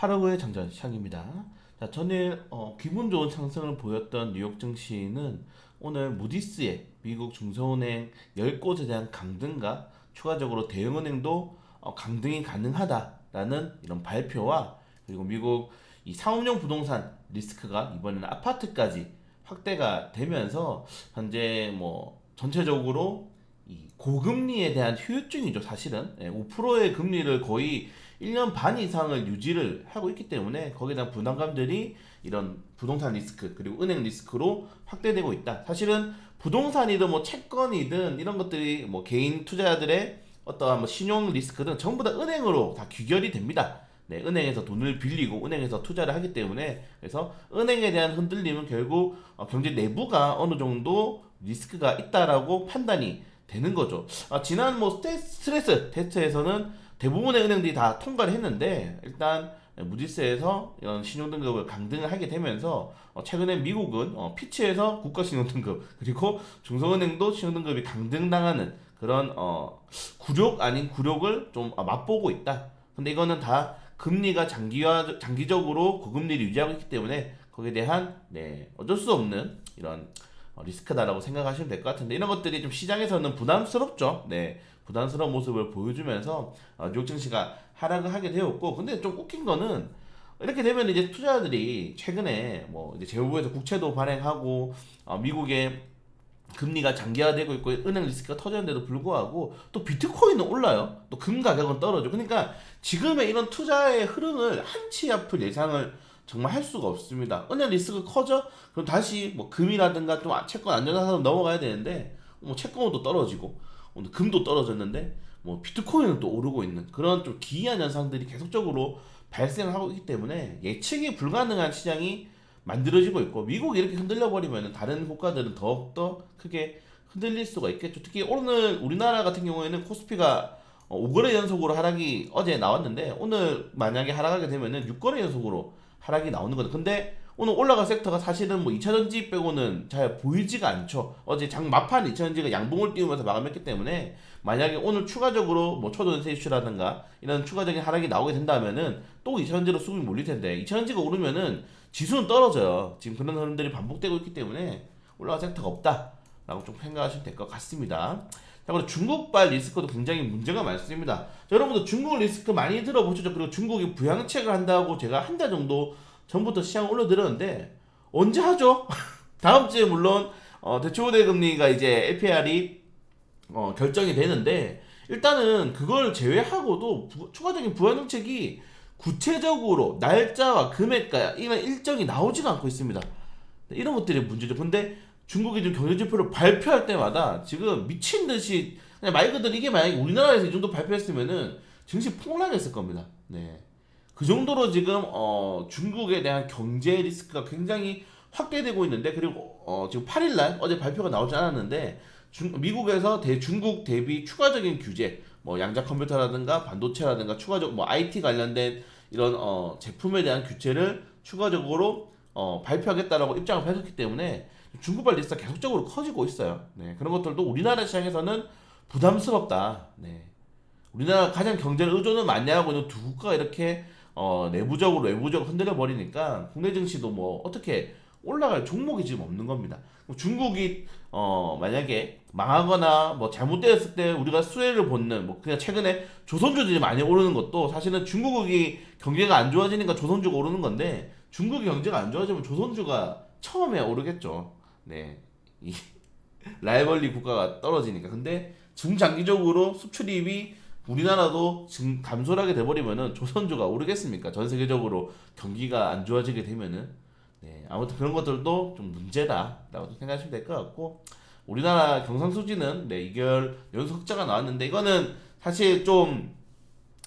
8월 9일 장전 시작입니다. 자, 전일 기분 좋은 상승을 보였던 뉴욕 증시는 오늘 무디스의 미국 중소은행 10곳에 대한 강등과 추가적으로 대형은행도 강등이 가능하다라는 이런 발표와 그리고 미국 이 상업용 부동산 리스크가 이번에는 아파트까지 확대가 되면서 현재 뭐 전체적으로 이 고금리에 대한 후유증이죠, 사실은. 5%의 금리를 거의 1년 반 이상을 유지를 하고 있기 때문에 거기에 대한 부담감들이 이런 부동산 리스크 그리고 은행 리스크로 확대되고 있다. 사실은 부동산이든 뭐 채권이든 이런 것들이 뭐 개인 투자자들의 어떠한 뭐 신용 리스크든 전부 다 은행으로 다 귀결이 됩니다. 네, 은행에서 돈을 빌리고 은행에서 투자를 하기 때문에 그래서 은행에 대한 흔들림은 결국 경제 내부가 어느 정도 리스크가 있다라고 판단이 되는 거죠. 지난 뭐 스트레스 테스트에서는 대부분의 은행들이 다 통과를 했는데 일단 무디스에서 이런 신용등급을 강등을 하게 되면서 최근에 미국은 피치에서 국가신용등급 그리고 중소은행도 신용등급이 강등당하는 그런 굴욕 아닌 굴욕을 좀 맛보고 있다. 근데 이거는 다 금리가 장기적으로 고금리를 유지하고 있기 때문에 거기에 대한 어쩔 수 없는 이런 리스크다라고 생각하시면 될 것 같은데 이런 것들이 좀 시장에서는 부담스럽죠. 부담스러운 모습을 보여주면서 뉴욕 증시가 하락을 하게 되었고, 근데 좀 웃긴 거는 이렇게 되면 이제 투자자들이 최근에 뭐 이제 재무부에서 국채도 발행하고 미국의 금리가 장기화되고 있고 은행 리스크가 터졌는데도 불구하고 또 비트코인은 올라요. 또 금 가격은 떨어져. 그러니까 지금의 이런 투자의 흐름을 한치 앞을 예상을 정말 할 수가 없습니다. 은행 리스크 커져? 그럼 다시 뭐 금이라든가 좀 채권 안전자산으로 넘어가야 되는데 뭐 채권은 또 떨어지고 오늘 금도 떨어졌는데 뭐 비트코인은 또 오르고 있는 그런 좀 기이한 현상들이 계속적으로 발생을 하고 있기 때문에 예측이 불가능한 시장이 만들어지고 있고 미국이 이렇게 흔들려 버리면 다른 국가들은 더욱더 크게 흔들릴 수가 있겠죠. 특히 오늘 우리나라 같은 경우에는 코스피가 5거래 연속으로 하락이 어제 나왔는데 오늘 만약에 하락하게 되면은 6거래 연속으로 하락이 나오는 거죠. 근데 오늘 올라갈 섹터가 사실은 뭐 2차전지 빼고는 잘 보이지가 않죠. 어제 장 막판 2차전지가 양봉을 띄우면서 마감했기 때문에 만약에 오늘 추가적으로 뭐 초전세 이슈라든가 이런 추가적인 하락이 나오게 된다면은 또 2차전지로 수급이 몰릴 텐데 2차전지가 오르면은 지수는 떨어져요. 지금 그런 흐름들이 반복되고 있기 때문에 올라갈 섹터가 없다라고 좀 생각하시면 될 것 같습니다. 자, 그리고 중국발 리스크도 굉장히 문제가 많습니다. 자, 여러분들 중국 리스크 많이 들어보셨죠? 그리고 중국이 부양책을 한다고 제가 한 달 정도 전부터 시장 올려드렸는데 언제 하죠? 다음 주에 물론 대출호대 금리가 이제 LPR이 결정이 되는데 일단은 그걸 제외하고도 추가적인 부양 정책이 구체적으로 날짜와 금액과 이런 일정이 나오지가 않고 있습니다. 이런 것들이 문제죠. 근데 중국이 좀 경제지표를 발표할 때마다 지금 미친 듯이 그냥 말 그대로 이게 만약에 우리나라에서 이 정도 발표했으면은 증시 폭락했을 겁니다. 네. 그 정도로 지금 중국에 대한 경제 리스크가 굉장히 확대되고 있는데 그리고 지금 8일날 어제 발표가 나오지 않았는데 미국에서 중국 대비 추가적인 규제 뭐 양자 컴퓨터라든가 반도체라든가 추가적 뭐 IT 관련된 이런 제품에 대한 규제를 추가적으로 발표하겠다라고 입장을 밝혔기 때문에 중국발 리스크가 계속적으로 커지고 있어요. 네, 그런 것들도 우리나라 시장에서는 부담스럽다. 네. 우리나라 가장 경제를 의존을 많이 하고 있는 두 국가가 이렇게 내부적으로 외부적으로 흔들려 버리니까 국내 증시도 뭐 어떻게 올라갈 종목이 지금 없는 겁니다. 중국이 만약에 망하거나 뭐 잘못되었을 때 우리가 수혜를 보는 뭐 그냥 최근에 조선주들이 많이 오르는 것도 사실은 중국이 경제가 안 좋아지니까 조선주가 오르는 건데 중국이 경제가 안 좋아지면 조선주가 처음에 오르겠죠. 네. 이 라이벌리 국가가 떨어지니까. 근데 중장기적으로 수출입이 우리나라도 지금 감소를 하게 돼버리면은 조선주가 오르겠습니까? 전 세계적으로 경기가 안 좋아지게 되면은 아무튼 그런 것들도 좀 문제다라고 생각하시면 될 것 같고 우리나라 경상수지는 2개월 연속 흑자가 나왔는데 이거는 사실 좀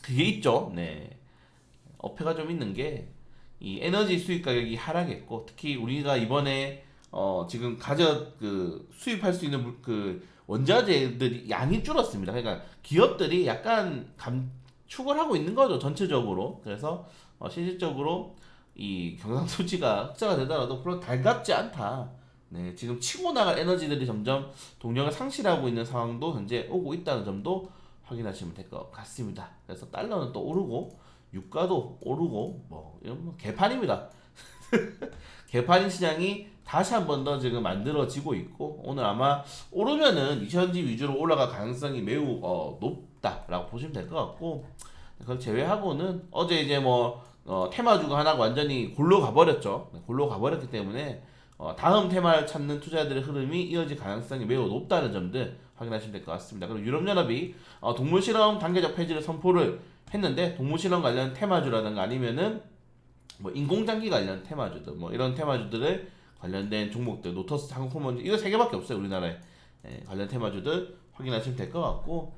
그게 있죠. 어폐가 좀 있는 게 이 에너지 수입 가격이 하락했고 특히 우리가 이번에 지금 수입할 수 있는 그 원자재들이 양이 줄었습니다. 그러니까 기업들이 약간 감축을 하고 있는 거죠 전체적으로. 그래서 실질적으로 이 경상수지가 흑자가 되더라도 별로 달갑지 않다. 네, 지금 치고 나갈 에너지들이 점점 동력을 상실하고 있는 상황도 현재 오고 있다는 점도 확인하시면 될 것 같습니다. 그래서 달러는 또 오르고 유가도 오르고 뭐 이런 뭐 개판입니다. 개판 시장이 다시 한 번 더 지금 만들어지고 있고 오늘 아마 오르면은 이천지 위주로 올라갈 가능성이 매우 높다라고 보시면 될 것 같고 그걸 제외하고는 어제 이제 뭐 테마주가 하나가 완전히 골로 가버렸죠. 네, 골로 가버렸기 때문에 다음 테마를 찾는 투자들의 흐름이 이어질 가능성이 매우 높다는 점들 확인하시면 될 것 같습니다. 그리고 유럽연합이 동물실험 단계적 폐지를 선포를 했는데 동물실험 관련 테마주라든가 아니면은 뭐 인공장기 관련 테마주들 뭐 이런 테마주들을 관련된 종목들 노터스 항공모먼트 이거 세 개밖에 없어요 우리나라에. 관련 테마주들 확인하시면 될 것 같고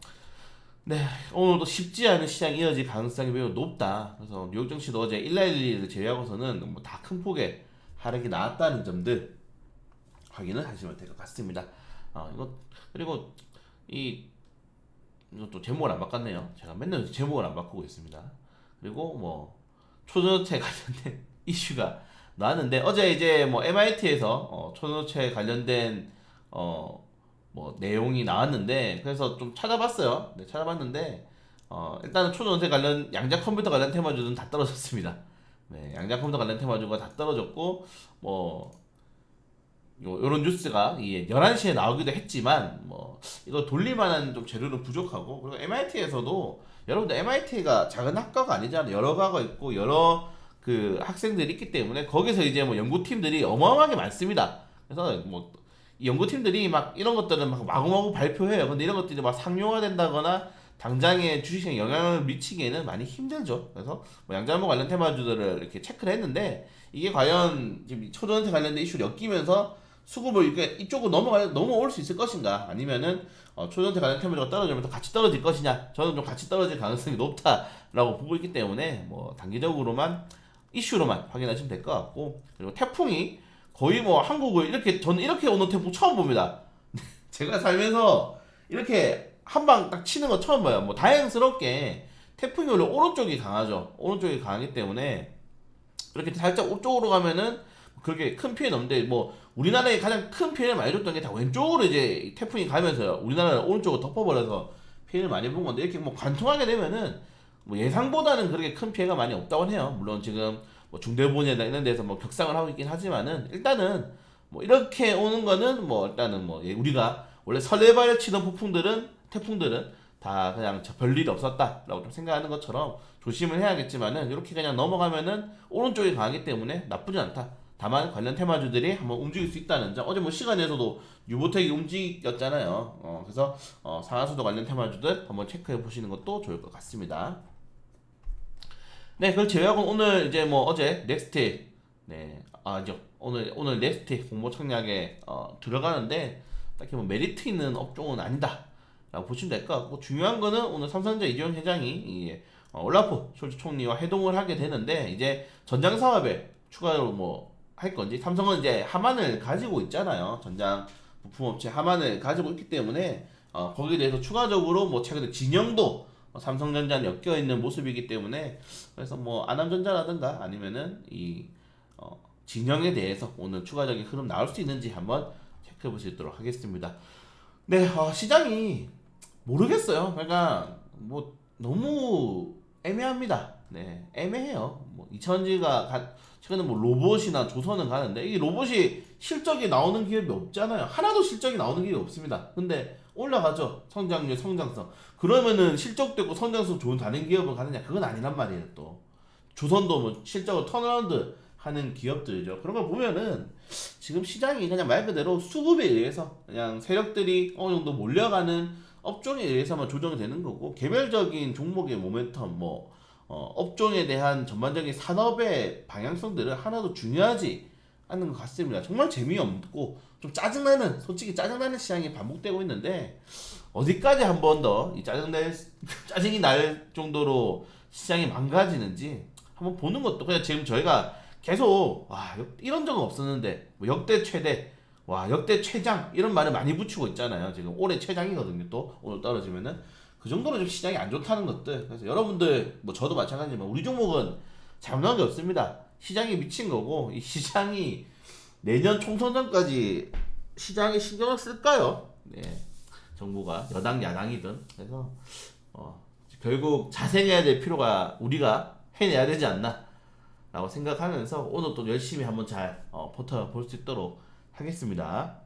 네 오늘도 쉽지 않은 시장 이어질 가능성이 매우 높다. 그래서 뉴욕 증시도 어제 111을 제외하고서는 뭐 다 큰 폭의 하락이 나왔다는 점들 확인을 하시면 될 것 같습니다. 이거 그리고 이것도 제목을 안 바꿨네요. 제가 맨날 제목을 안 바꾸고 있습니다. 그리고 뭐 초전도체 관련된 이슈가 나왔는데 어제 이제 뭐 MIT에서 초전도체 관련된 뭐 내용이 나왔는데 그래서 좀 찾아봤어요. 네, 찾아봤는데 일단은 초전도체 관련 양자 컴퓨터 관련 테마주는 다 떨어졌습니다. 네, 양자 컴퓨터 관련 테마주가 다 떨어졌고 뭐 요런 뉴스가 11시에 나오기도 했지만 뭐 이거 돌릴만한 좀 재료는 부족하고 그리고 MIT에서도 여러분들 MIT가 작은 학과가 아니잖아요. 여러 과가 있고 여러 그 학생들이 있기 때문에 거기서 이제 뭐 연구팀들이 어마어마하게 많습니다. 그래서 뭐 이 연구팀들이 막 이런 것들은 막 마구마구 발표해요. 근데 이런 것들이 막 상용화 된다거나 당장에 주식시장에 영향을 미치기에는 많이 힘들죠. 그래서 뭐 양자모 관련 테마주들을 이렇게 체크를 했는데 이게 과연 지금 초전체 관련된 이슈를 엮이면서 수급을 이렇게 이쪽으로 넘어올 수 있을 것인가 아니면은 초전체 관련 테마주가 떨어지면서 같이 떨어질 것이냐 저는 좀 같이 떨어질 가능성이 높다라고 보고 있기 때문에 뭐 단기적으로만 이슈로만 확인하시면 될 것 같고 그리고 태풍이 거의 뭐 한국을 이렇게 저는 이렇게 오는 태풍 처음 봅니다. 제가 살면서 이렇게 한 방 딱 치는 거 처음 봐요. 뭐 다행스럽게 태풍이 원래 오른쪽이 강하죠. 오른쪽이 강하기 때문에 이렇게 살짝 우쪽으로 가면은 그렇게 큰 피해는 없는데 뭐 우리나라에 가장 큰 피해를 많이 줬던 게 다 왼쪽으로 이제 태풍이 가면서요. 우리나라를 오른쪽으로 덮어버려서 피해를 많이 본 건데 이렇게 뭐 관통하게 되면은 뭐 예상보다는 그렇게 큰 피해가 많이 없다고 해요. 물론 지금 뭐 중대본이나 이런 데서 뭐 격상을 하고 있긴 하지만은 일단은 뭐 이렇게 오는 거는 뭐 일단은 뭐 우리가 원래 설레발을 치던 태풍들은 다 그냥 별일 없었다라고 좀 생각하는 것처럼 조심을 해야겠지만은 이렇게 그냥 넘어가면은 오른쪽이 강하기 때문에 나쁘지 않다. 다만 관련 테마주들이 한번 움직일 수 있다는 점. 어제 뭐 시간에서도 유보택이 움직였잖아요. 그래서 상하수도 관련 테마주들 한번 체크해 보시는 것도 좋을 것 같습니다. 네, 그걸 제외하고 오늘 이제 뭐 어제 넥스트 이제 오늘 넥스트 공모 청약에 들어가는데 딱히 뭐 메리트 있는 업종은 아니다라고 보시면 될 것 같고 중요한 거는 오늘 삼성전자 이재용 회장이 올라프 숄츠 총리와 회동을 하게 되는데 이제 전장 사업에 추가로 뭐 할 건지 삼성은 이제 하만을 가지고 있잖아요. 전장 부품업체 하만을 가지고 있기 때문에 거기에 대해서 추가적으로 뭐 최근에 진영도 삼성전자는 엮여 있는 모습이기 때문에 그래서 뭐 안암전자라든가 아니면은 진영에 대해서 오늘 추가적인 흐름 나올 수 있는지 한번 체크해 볼 수 있도록 하겠습니다. 네, 시장이 모르겠어요. 그러니까 뭐 너무 애매합니다. 네, 애매해요. 뭐 이천지가 최근에 뭐 로봇이나 조선은 가는데 이 로봇이 실적이 나오는 기업이 없잖아요. 하나도 실적이 나오는 기업이 없습니다. 근데 올라가죠. 성장률, 성장성. 그러면은 실적되고 성장성 좋은 다른 기업을 가느냐? 그건 아니란 말이에요. 또 조선도 뭐 실적을 턴어라운드 하는 기업들이죠. 그런 걸 보면은 지금 시장이 그냥 말 그대로 수급에 의해서 그냥 세력들이 어느 정도 몰려가는 업종에 의해서만 조정이 되는 거고 개별적인 종목의 모멘텀 뭐 업종에 대한 전반적인 산업의 방향성들은 하나도 중요하지 않는 것 같습니다. 정말 재미없고 좀 솔직히 짜증나는 시장이 반복되고 있는데 어디까지 한 번 더 이 짜증이 날 정도로 시장이 망가지는지 한번 보는 것도 그냥 지금 저희가 계속 이런 적은 없었는데 뭐 역대 최대 역대 최장 이런 말을 많이 붙이고 있잖아요. 지금 올해 최장이거든요. 또 오늘 떨어지면은 그 정도로 좀 시장이 안 좋다는 것들. 그래서 여러분들 뭐 저도 마찬가지지만 우리 종목은 잘못한 게 없습니다. 시장이 미친 거고 이 시장이 내년 총선 전까지 시장에 신경을 쓸까요? 네, 정부가 여당 야당이든 그래서 결국 자생해야 될 필요가 우리가 해내야 되지 않나 라고 생각하면서 오늘 또 열심히 한번 잘 버텨볼 수 있도록 하겠습니다.